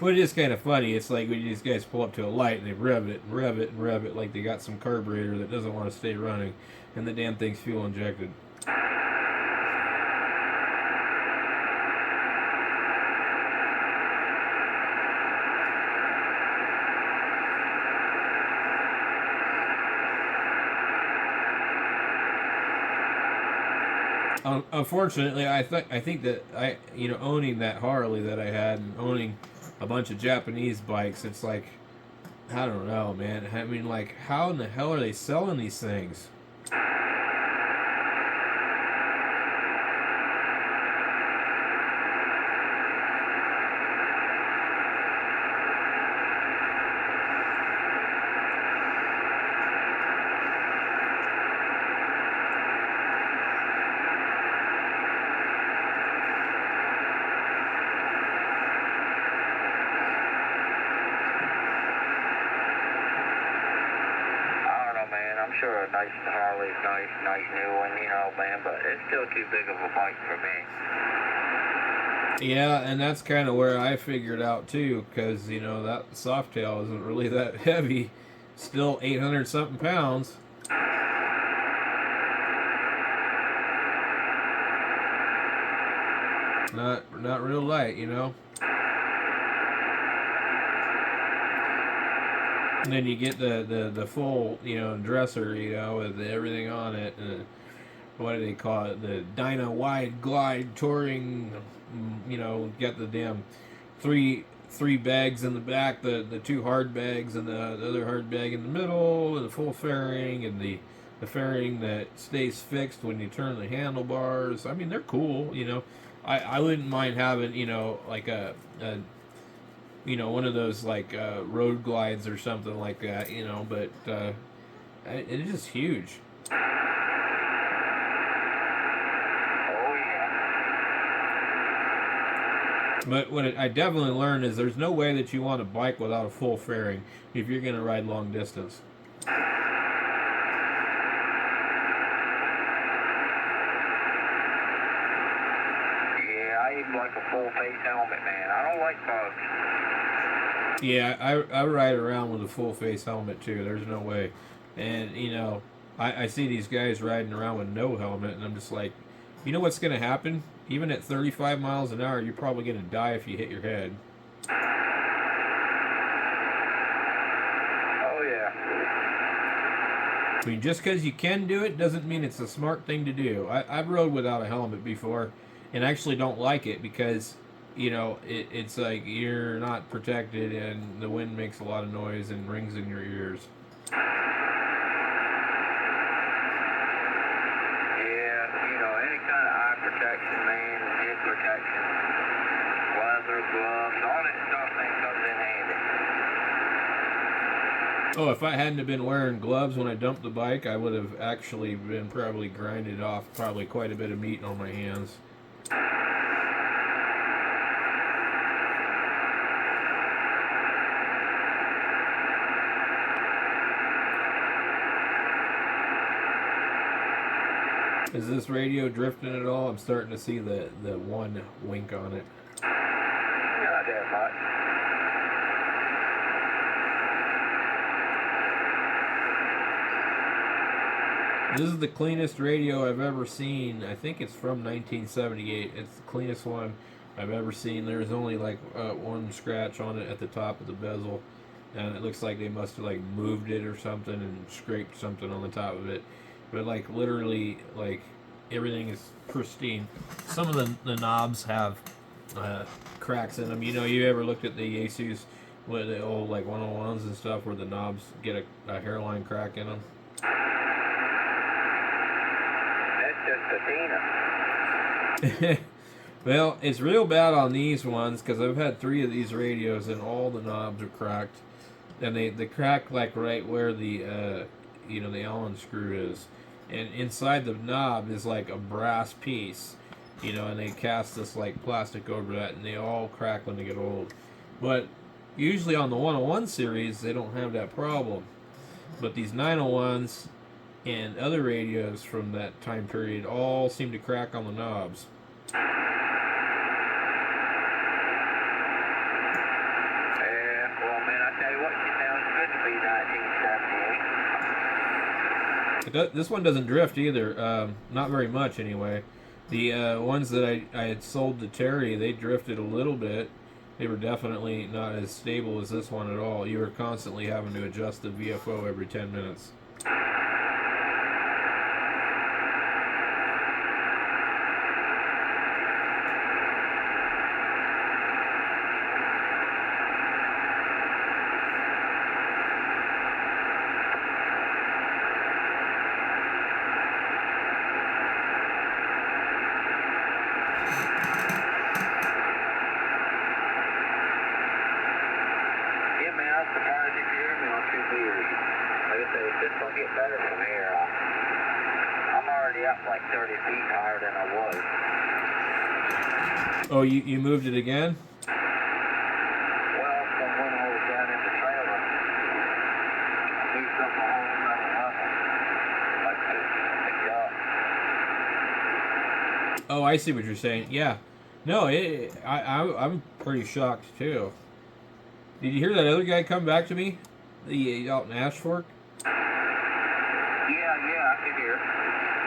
But it is kind of funny. It's like when these guys pull up to a light and they rev it and rev it and rev it like they got some carburetor that doesn't want to stay running, and the damn thing's fuel injected. Unfortunately, I think that owning that Harley that I had and owning a bunch of Japanese bikes, it's like, I don't know, man. I mean, like, how in the hell are they selling these things? I'm sure a nice Harley's nice new one, man, but it's still too big of a bike for me. Yeah, and that's kind of where I figured out too, because that Softail isn't really that heavy, still 800 something pounds. Not real light, And then you get the full dresser with everything on it. And what do they call it? The Dyna Wide Glide Touring. Got the damn three bags in the back, the two hard bags and the other hard bag in the middle, and the full fairing and the fairing that stays fixed when you turn the handlebars. I mean, they're cool. I wouldn't mind having like a one of those like road glides or something like that, but it is just huge. Oh, yeah. But what I definitely learned is there's no way that you want a bike without a full fairing if you're going to ride long distance. Yeah, I even like a full face helmet, man. I don't like bugs. Yeah, I ride around with a full face helmet too. There's no way. And, I see these guys riding around with no helmet, and I'm just like, you know what's going to happen? Even at 35 miles an hour, you're probably going to die if you hit your head. Oh, yeah. I mean, just because you can do it doesn't mean it's a smart thing to do. I've rode without a helmet before, and actually don't like it because it's like you're not protected and the wind makes a lot of noise and rings in your ears. Yeah, any kind of eye protection, man, head protection, leather, gloves, all that stuff, man, comes in handy. Oh, if I hadn't have been wearing gloves when I dumped the bike, I would have actually been probably grinded off probably quite a bit of meat on my hands. Is this radio drifting at all? I'm starting to see the one wink on it. Not that much. This is the cleanest radio I've ever seen. I think it's from 1978. It's the cleanest one I've ever seen. There's only like one scratch on it at the top of the bezel, and it looks like they must have like moved it or something and scraped something on the top of it. But like literally, like everything is pristine. Some of the knobs have cracks in them. You ever looked at the yeasus with the old like 101s and stuff where the knobs get a hairline crack in them? That's just patina. Well, it's real bad on these ones because I've had 3 of these radios and all the knobs are cracked, and they crack like right where the the Allen screw is. And inside the knob is like a brass piece, and they cast this like plastic over that, and they all crack when they get old. But usually on the 101 series, they don't have that problem. But these 901s and other radios from that time period all seem to crack on the knobs. This one doesn't drift either. Not very much, anyway. The ones that I had sold to Terry, they drifted a little bit. They were definitely not as stable as this one at all. You were constantly having to adjust the VFO every 10 minutes. This will get better from here. I'm already up like 30 feet higher than I was. Oh, you moved it again? Well, from when I was down in the trailer, I moved up a whole nother level. Like this, Oh, I see what you're saying. Yeah. No, I'm pretty shocked too. Did you hear that other guy come back to me? The out in Ash Fork? Yeah, I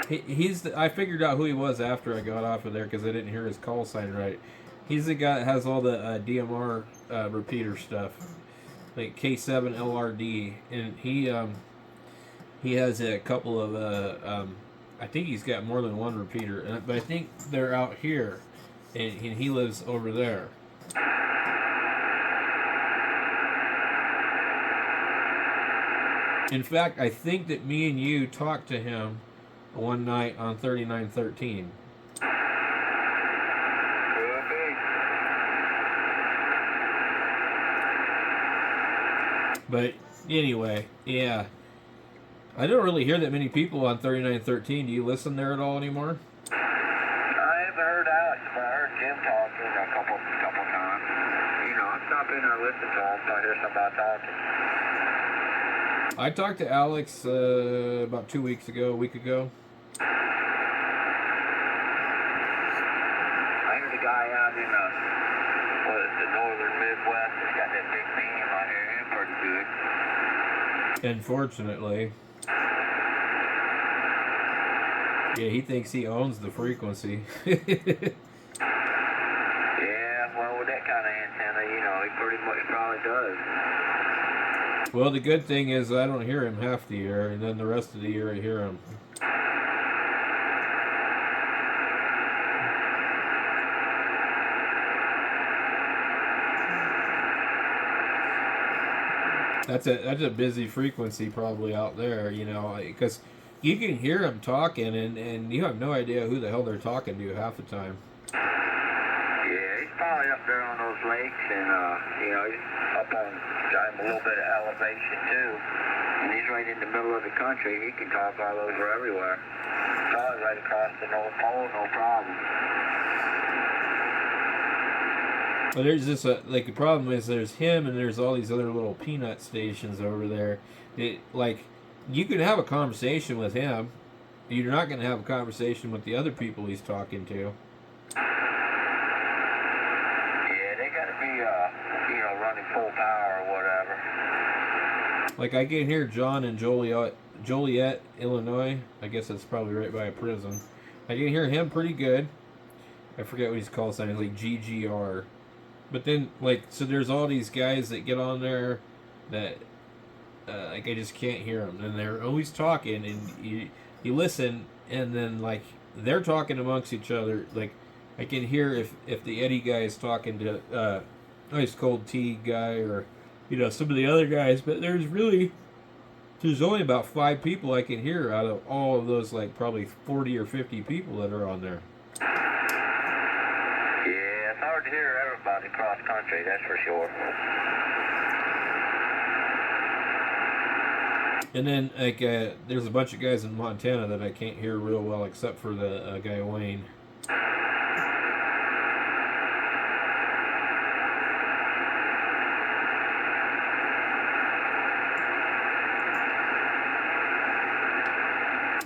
could hear. I figured out who he was after I got off of there because I didn't hear his call sign right. He's the guy that has all the DMR repeater stuff, like K7 LRD, and he has a couple of I think he's got more than one repeater, but I think they're out here, and he lives over there. In fact, I think that me and you talked to him one night on 3913. But anyway, yeah. I don't really hear that many people on 3913. Do you listen there at all anymore? I haven't heard Alex, but I heard Jim talking a couple times. You know, I stop in and listen to him, so I hear somebody talking. I talked to Alex about 2 weeks ago, a week ago. I hear the guy out in the northern Midwest that's got that big beam. I hear him pretty good. Unfortunately. Yeah, he thinks he owns the frequency. Yeah, well, with that kind of antenna, you know, he pretty much probably does. Well, the good thing is I don't hear him half the year, and then the rest of the year I hear him. That's a busy frequency probably out there, you know, because you can hear them talking, and you have no idea who the hell they're talking to half the time. Yeah, he's probably up there on those lakes, and you know, he's up on a little bit of elevation too. And he's right in the middle of the country. He can talk all over everywhere. Probably right across the North Pole, no problem. Well, there's this like the problem is there's him and there's all these other little peanut stations over there. Like you can have a conversation with him, you're not going to have a conversation with the other people he's talking to. Yeah, they got to be you know, running full power or whatever. Like I can hear John in Joliet, Illinois. I guess that's probably right by a prison. I can hear him pretty good. I forget what he's called sign. It's like GGR. But then, like, so there's all these guys that get on there that, like, I just can't hear them. And they're always talking, and you listen, and then, like, they're talking amongst each other. Like, I can hear if the Eddie guy is talking to Ice Cold Tea guy or, you know, some of the other guys. But there's only about 5 people I can hear out of all of those, like, probably 40 or 50 people that are on there. Yeah, it's hard to hear everybody cross country, that's for sure. And then, like, there's a bunch of guys in Montana that I can't hear real well, except for the guy Wayne.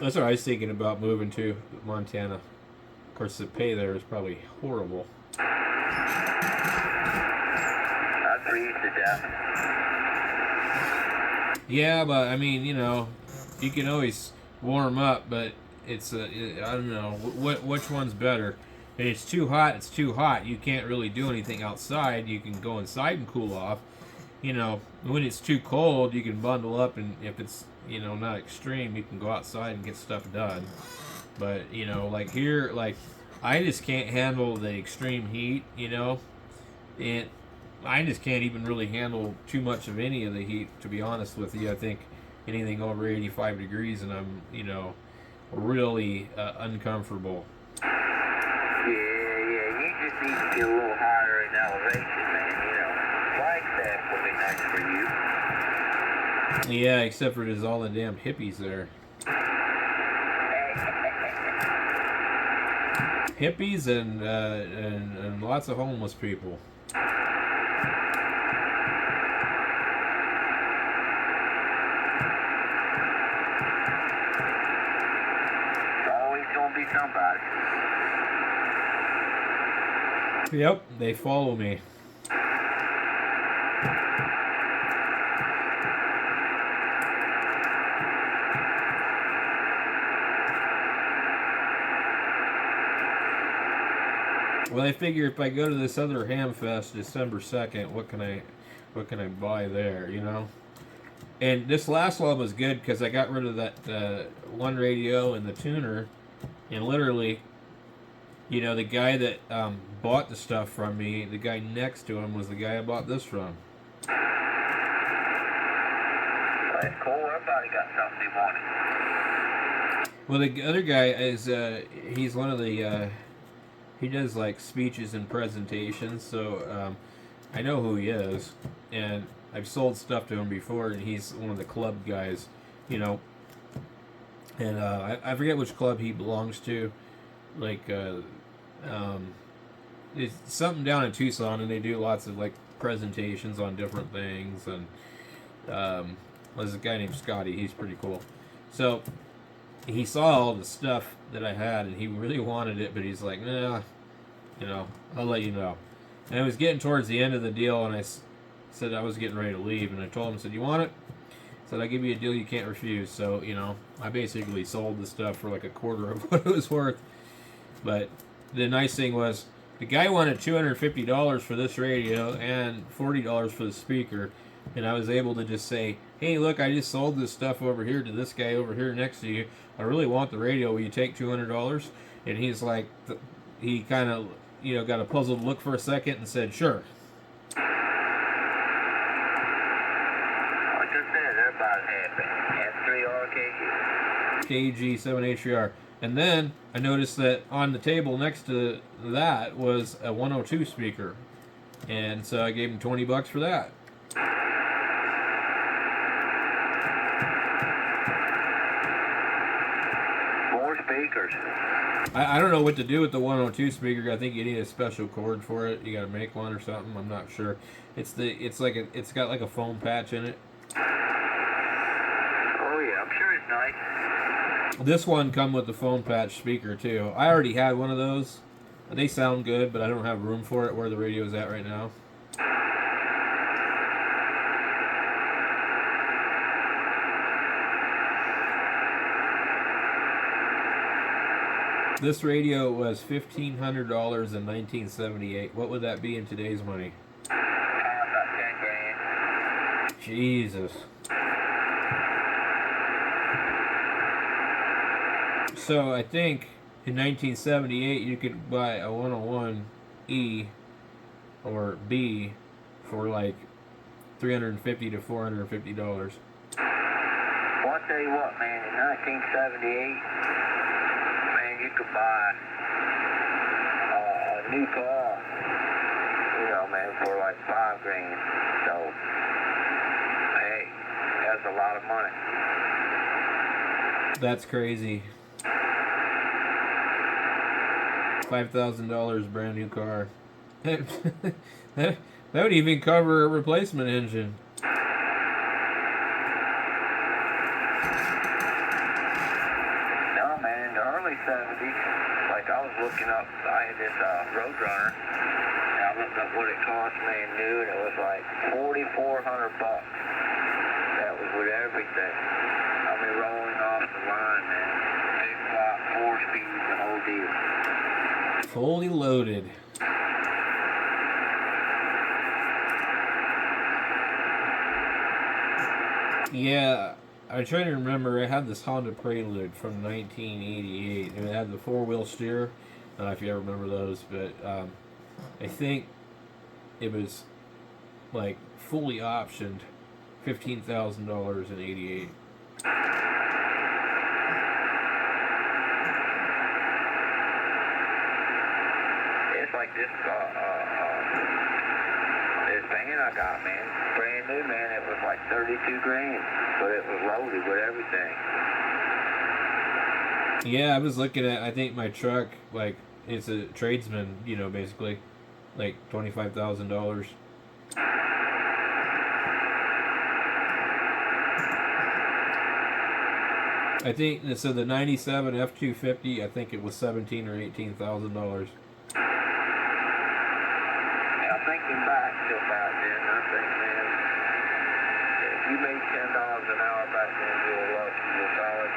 That's what I was thinking about moving to Montana. Of course, the pay there is probably horrible. I'd freeze to death. Yeah, but I mean, you know, you can always warm up, but it's I don't know which one's better. If it's too hot, it's too hot. You can't really do anything outside. You can go inside and cool off. You know, when it's too cold, you can bundle up, and if it's, you know, not extreme, you can go outside and get stuff done. But, you know, like here, like, I just can't handle the extreme heat, you know, and I just can't even really handle too much of any of the heat, to be honest with you. I think anything over 85 degrees, and I'm, you know, really uncomfortable. Yeah, you just need to get a little higher in elevation, man, you know. Flagstaff would be nice for you. Yeah, except for there's all the damn hippies there. Hippies and lots of homeless people. Always gonna be somebody. Yep, they follow me. Well, I figure if I go to this other Ham Fest December 2nd, what can I buy there, you know? And this last one was good because I got rid of that one radio and the tuner, and literally, you know, the guy that bought the stuff from me, the guy next to him was the guy I bought this from. That's cool. Everybody got something they wanted. Well, the other guy is he's one of the he does like speeches and presentations, so I know who he is, and I've sold stuff to him before, and he's one of the club guys, you know. And I forget which club he belongs to, like it's something down in Tucson, and they do lots of like presentations on different things. And there's a guy named Scotty. He's pretty cool. So he saw all the stuff that I had, and he really wanted it, but he's like, nah, you know, I'll let you know. And it was getting towards the end of the deal, and I said I was getting ready to leave, and I told him, I said, you want it? I said, I'll give you a deal you can't refuse. So, you know, I basically sold the stuff for like a quarter of what it was worth. But the nice thing was, the guy wanted $250 for this radio and $40 for the speaker, and I was able to just say, hey, look, I just sold this stuff over here to this guy over here next to you. I really want the radio. Will you take $200? And he's like, he kind of, you know, got a puzzled look for a second and said, sure. Like I said, everybody's happy. F3R KG7HR. And then I noticed that on the table next to that was a 102 speaker. And so I gave him $20 for that. More speakers. I don't know what to do with the 102 speaker. I think you need a special cord for it. You got to make one or something. I'm not sure. It's got like a foam patch in it. Oh yeah, I'm sure it's nice. This one come with the foam patch speaker too. I already had one of those. They sound good, but I don't have room for it where the radio is at right now. This radio was $1,500 in 1978. What would that be in today's money? About 10 grand. Jesus. So I think in 1978 you could buy a 101E or B for like $350 to $450. Well, I'll tell you what, man, in 1978, man, you could buy a new car, you know, man, for like $5 grand. So, hey, that's a lot of money. That's crazy. $5,000 brand new car. that would even cover a replacement engine. No, man, in the early 70s, like I was looking up, I had this Roadrunner, and I looked up what it cost brand new, and it was like $4,400. That was with everything. I me rolling off the line, man. Big block, 4 speed, the whole deal. Fully loaded. Yeah, I'm trying to remember. I had this Honda Prelude from 1988, and it had the 4-wheel steer. I don't know if you ever remember those, but I think it was like fully optioned, $15,000 in '88. It's like this this van I got, man, brand new, man. It was like 32 grand, but it was loaded with everything. Yeah, I was looking at. I think my truck, like, it's a tradesman, you know, basically, like $25,000. I think so. The '97 F250, I think it was $17,000 or $18,000. I'm thinking back to back then. I think, man, if you made $10 an hour back then, you were lucky. You were solid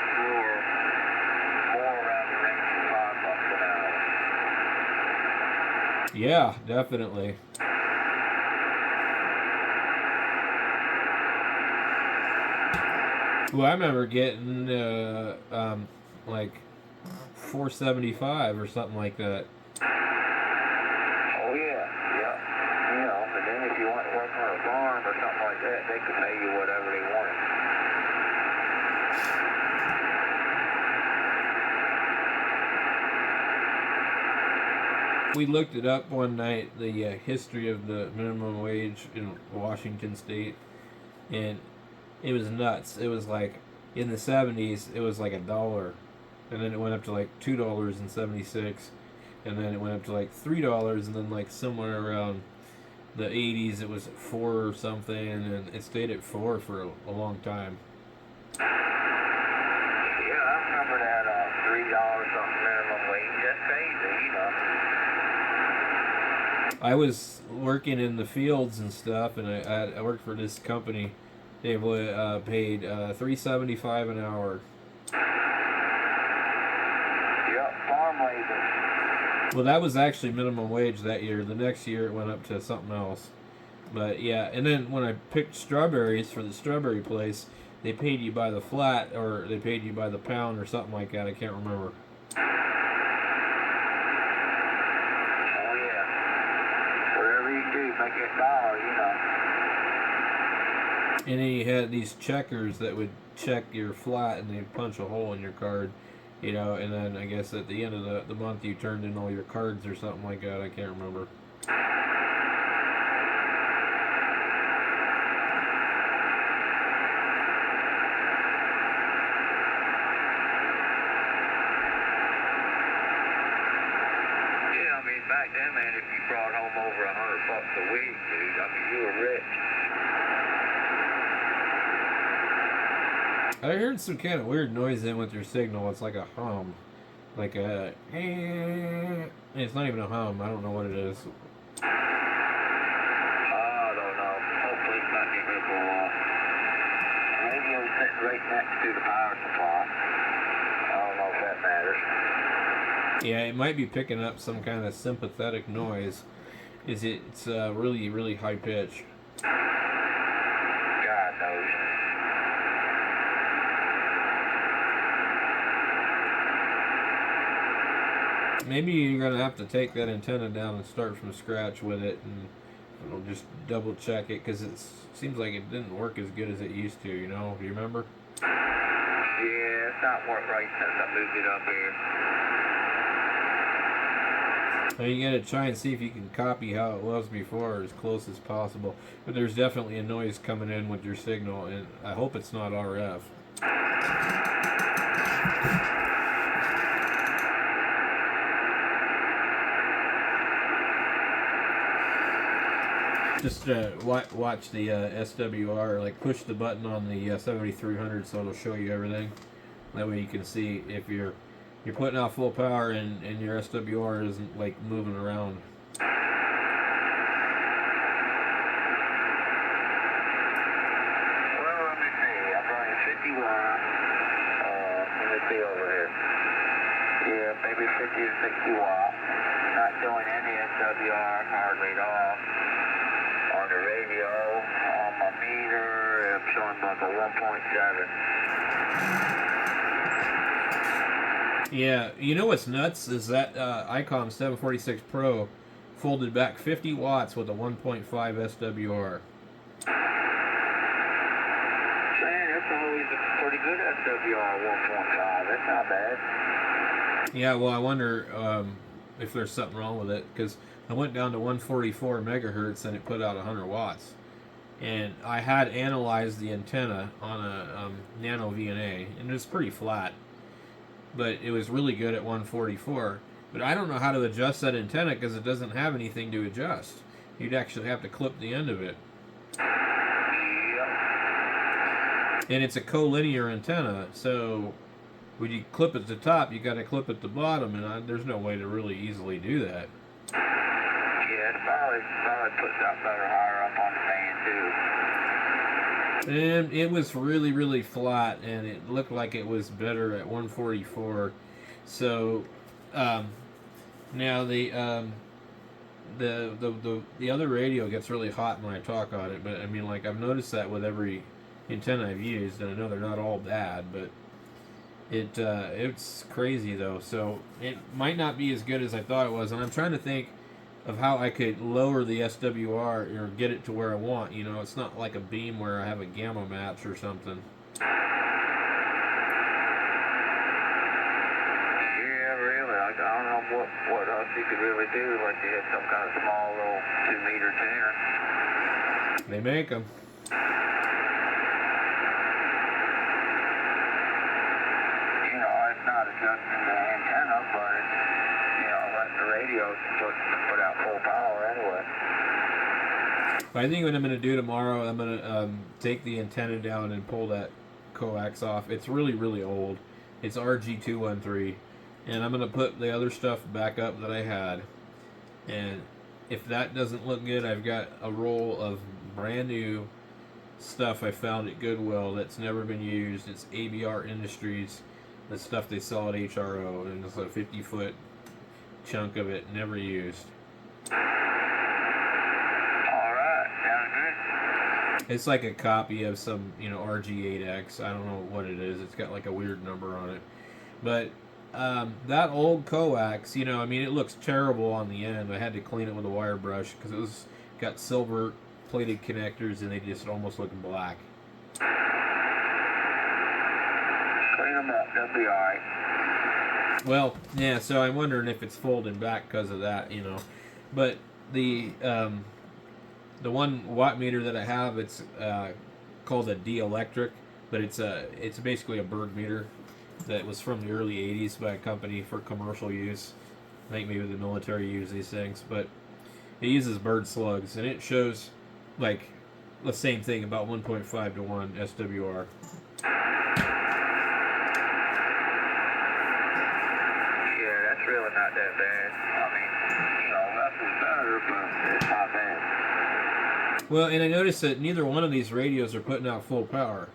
more around the range of $5 an hour. Yeah, definitely. Well, I remember getting like $475 or something like that. Oh yeah, yeah. You know, and then if you want to work on a farm or something like that, they could pay you whatever they wanted. We looked it up one night, the history of the minimum wage in Washington State, and it was nuts. It was like in the '70s, it was like $1, and then it went up to like $2.76, and then it went up to like $3, and then like somewhere around the '80s, it was 4 or something, and it stayed at 4 for a long time. Yeah, I remember that $3 something minimum wage. That's crazy, you know. I was working in the fields and stuff, and I worked for this company. They paid $3.75 an hour. Yep, farm labor. Well, that was actually minimum wage that year. The next year it went up to something else. But yeah, and then when I picked strawberries for the strawberry place, they paid you by the flat, or they paid you by the pound, or something like that. I can't remember. Oh yeah. Whatever you do, make it dollar, you know. And then you had these checkers that would check your flat, and they'd punch a hole in your card, you know, and then I guess at the end of the month you turned in all your cards or something like that. I can't remember. Yeah, I mean, back then, man, if you brought home over $100 a week, dude, I mean, you were rich. I heard some kind of weird noise in with your signal. It's like a hum. Like a... It's not even a hum. I don't know what it is. I don't know. Hopefully it's not getting ready to blow off. Radio's sitting right next to the power supply. I don't know if that matters. Yeah, it might be picking up some kind of sympathetic noise. It's really, really high pitch. God knows. Maybe you're gonna have to take that antenna down and start from scratch with it, and it'll just double check it, because it seems like it didn't work as good as it used to. You know? Do you remember? Yeah, it's not worked right since I moved it up here. So you gotta try and see if you can copy how it was before, as close as possible. But there's definitely a noise coming in with your signal, and I hope it's not RF. Just watch the SWR, like push the button on the 7300 so it'll show you everything. That way you can see if you're putting out full power and your SWR isn't like moving around. Well, let me see. I'm running 51. 60 watt. Not doing any SWR hardly at all. On the radio, on my meter, I'm showing like a 1.7. Yeah, you know what's nuts is that ICOM 746 Pro folded back 50 watts with a 1.5 SWR. Man, that's always a pretty good SWR 1.5. That's not bad. Yeah, well, I wonder if there's something wrong with it, because I went down to 144 megahertz and it put out 100 watts. And I had analyzed the antenna on a Nano VNA, and it was pretty flat. But it was really good at 144. But I don't know how to adjust that antenna because it doesn't have anything to adjust. You'd actually have to clip the end of it. And it's a collinear antenna, so when you clip at the top, you got to clip at the bottom, and there's no way to really easily do that. Yeah, it probably puts that better higher up on the fan too. And it was really, really flat, and it looked like it was better at 144. So now the other radio gets really hot when I talk on it, but I mean, like, I've noticed that with every antenna I've used, and I know they're not all bad, but it's crazy though. So it might not be as good as I thought it was, and I'm trying to think of how I could lower the SWR or get it to where I want. You know, it's not like a beam where I have a gamma match or something. Yeah, really. I don't know what else you could really do, like you had some kind of small little 2-meter tuner. They make them. You know, it's not adjusting the antenna, but it's, you know, letting the radio put out full power anyway. I think what I'm going to do tomorrow, I'm going to take the antenna down and pull that coax off. It's really, really old. It's RG213. And I'm going to put the other stuff back up that I had. And if that doesn't look good, I've got a roll of brand new stuff I found at Goodwill that's never been used. It's ABR Industries, the stuff they sell at HRO, and it's a 50-foot chunk of it, never used. Alright, sounds good. It's like a copy of some, you know, RG8X. I don't know what it is. It's got like a weird number on it. But that old coax, you know, I mean, it looks terrible on the end. I had to clean it with a wire brush because it was got silver plated connectors and they just almost look black. Clean them up, they'll be alright. Well, yeah, so I'm wondering if it's folding back because of that, you know. But the 1 watt meter that I have, it's called a dielectric, but it's basically a Berg meter that was from the early 80s by a company for commercial use. I think maybe the military use these things, but it uses bird slugs, and it shows like the same thing, about 1.5 to 1 SWR. Yeah, that's really not that bad. I mean, you know, less is better, but it's not bad. Well, and I noticed that neither one of these radios are putting out full power.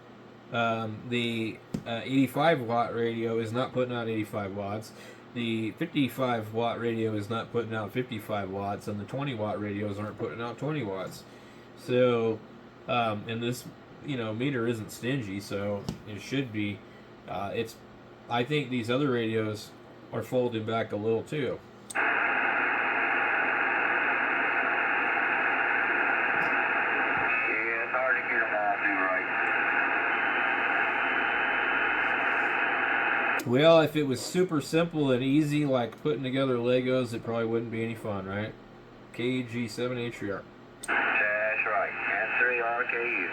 The 85 watt radio is not putting out 85 watts. The 55 watt radio is not putting out 55 watts, and the 20 watt radios aren't putting out 20 watts. So, and this, you know, meter isn't stingy, so it should be. I think these other radios are folding back a little too. Yeah, it's hard to get them all to do right. Well, if it was super simple and easy, like putting together Legos, it probably wouldn't be any fun, right? KG7HR. That's right, and 3RKU.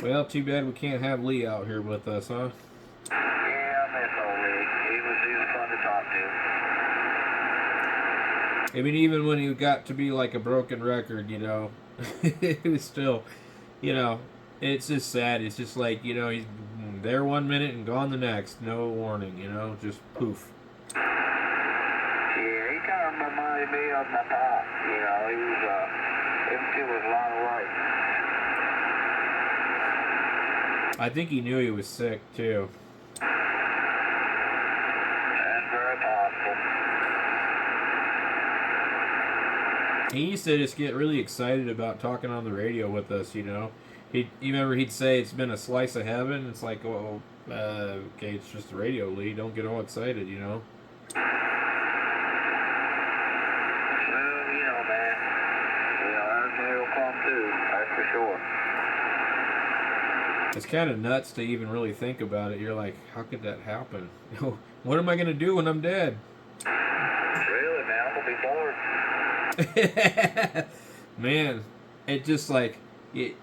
Well, too bad we can't have Lee out here with us, huh? Yeah, I miss old Lee. He was fun to talk to. I mean, even when he got to be like a broken record, you know, it was still, you know, it's just sad. It's just like, you know, he's there 1 minute and gone the next. No warning, you know, just poof. Yeah, he kind of reminded me of my pop. You know, he was a lot of life. I think he knew he was sick too. That's very possible. He used to just get really excited about talking on the radio with us, you know. You remember he'd say it's been a slice of heaven. It's like, well, okay, it's just the radio, Lee. Don't get all excited, you know. Well, you know, man. You know, that's when it'll come too. That's for sure. It's kind of nuts to even really think about it. You're like, how could that happen? What am I going to do when I'm dead? Really, man, I'm gonna be bored. Man, it just like it.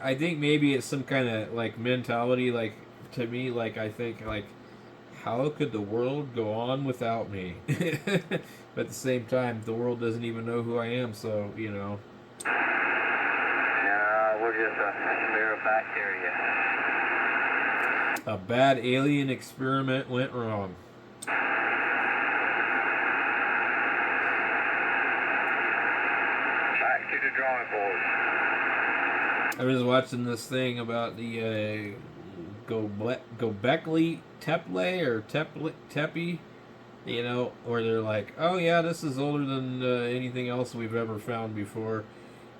I think maybe it's some kind of like mentality. Like to me, like I think like, how could the world go on without me? But at the same time, the world doesn't even know who I am. So you know. No, we're just a smear of bacteria. A bad alien experiment went wrong. Back to the drawing board. I was watching this thing about the Gobekli Tepe or Tepe, you know, where they're like, oh yeah, this is older than anything else we've ever found before,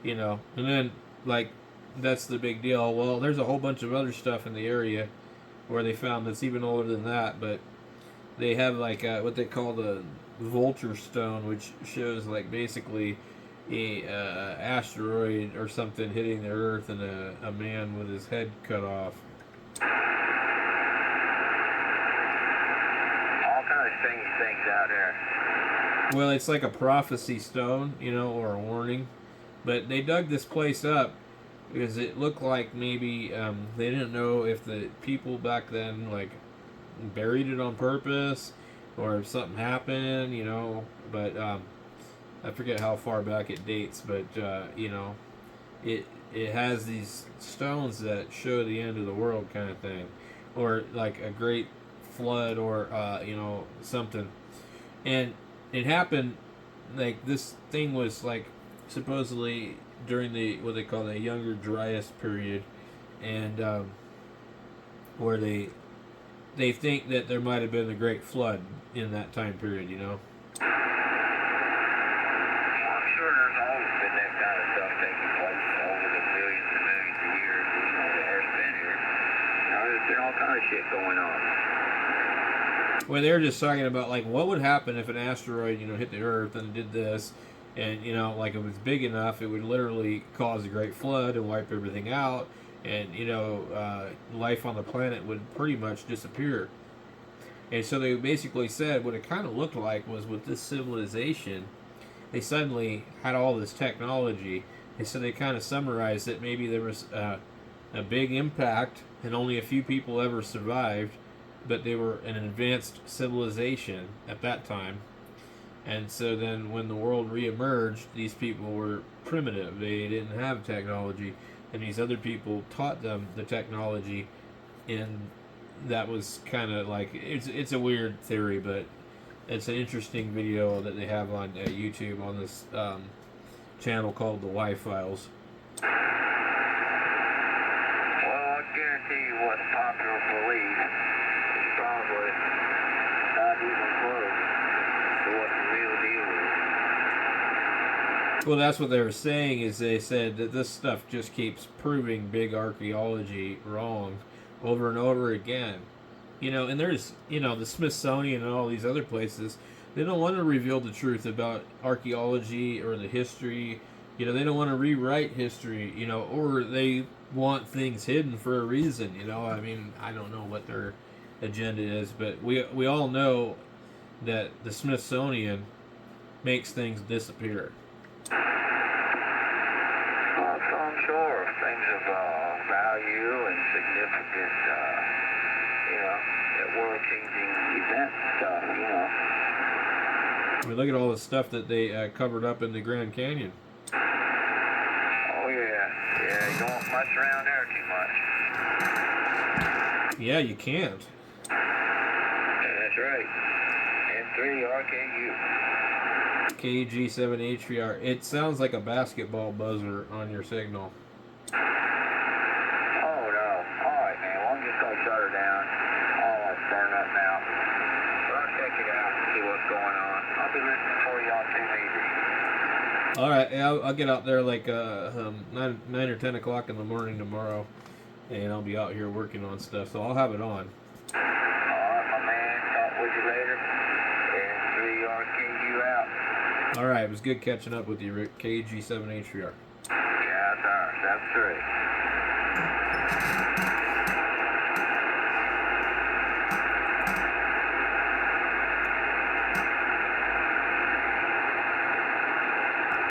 you know, and then like that's the big deal. Well, there's a whole bunch of other stuff in the area where they found that's even older than that, but they have like what they call the vulture stone, which shows like basically a asteroid or something hitting the earth and a man with his head cut off. All kind of strange things out there. Well, it's like a prophecy stone, you know, or a warning. But they dug this place up because it looked like maybe they didn't know if the people back then like buried it on purpose or if something happened, you know. But I forget how far back it dates, but you know, it has these stones that show the end of the world kind of thing, or like a great flood, or you know, something. And it happened like this thing was like supposedly during the what they call the Younger Dryas period, and where they think that there might have been a great flood in that time period, you know. I'm sure there's always been that kind of stuff taking place over the millions and millions of years, you know, the Earth's been here. Now, there's been all kind of shit going on. Well, they were just talking about like what would happen if an asteroid, you know, hit the Earth and did this, and you know, like it was big enough, it would literally cause a great flood and wipe everything out, and you know, life on the planet would pretty much disappear. And so they basically said what it kind of looked like was with this civilization, they suddenly had all this technology, and so they kind of summarized that maybe there was a big impact and only a few people ever survived, but they were an advanced civilization at that time. And so then when the world reemerged, these people were primitive. They didn't have technology, and these other people taught them the technology, and that was kind of like it's a weird theory, but it's an interesting video that they have on YouTube on this channel called the Y Files. Well, I guarantee you what's popular belief is probably not even close to what the real deal is. Well, that's what they were saying. Is they said that this stuff just keeps proving big archaeology wrong over and over again. You know, and there's, you know, the Smithsonian and all these other places, they don't want to reveal the truth about archaeology or the history. You know, they don't want to rewrite history, you know, or they want things hidden for a reason, you know. I mean, I don't know what their agenda is, but we all know that the Smithsonian makes things disappear. So I'm sure things of value and significant, you know, world-changing event stuff, you know. I mean, look at all the stuff that they covered up in the Grand Canyon. Oh yeah, you don't mess around there too much. Yeah, you can't. Yeah, that's right. M3 RKU. KG7HVR. It sounds like a basketball buzzer on your signal. Oh no. Alright, man. All right, yeah, I'll get out there like 9 or 10 o'clock in the morning tomorrow, and I'll be out here working on stuff. So I'll have it on. All right, my man. Talk with you later. And 3R King, you out. All right, it was good catching up with you, Rick. KG7H3R. Yeah, sir. That's 3.